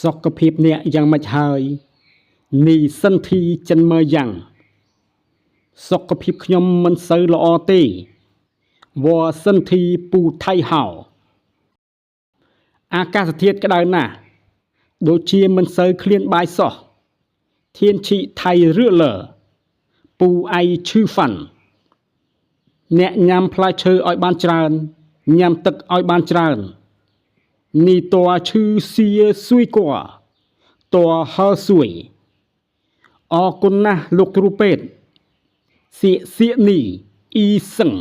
សុខភាពអ្នកយ៉ាងម៉េចហើយនេះសិនធីចិនមើយ៉ាងសុខភាពខ្ញុំមិនសូវល្អទេវ៉ាសិនធីពូថៃហៅអាកាសធាតុក្តៅណាស់ដូចជាមិនសូវឃ្លានបាយសោះធានឈីថៃរឿលើពូអៃឈឺហ្វាន់អ្នកញ៉ាំផ្លែឈើឲ្យបានច្រើនញ៉ាំទឹកឲ្យបានច្រើននេះតួឈឺសៀស៊ុយกัวតួហើស៊ុយអរគុណណាស់លោកគ្រូពេទ្យសៀកនេះអ៊ីសឹង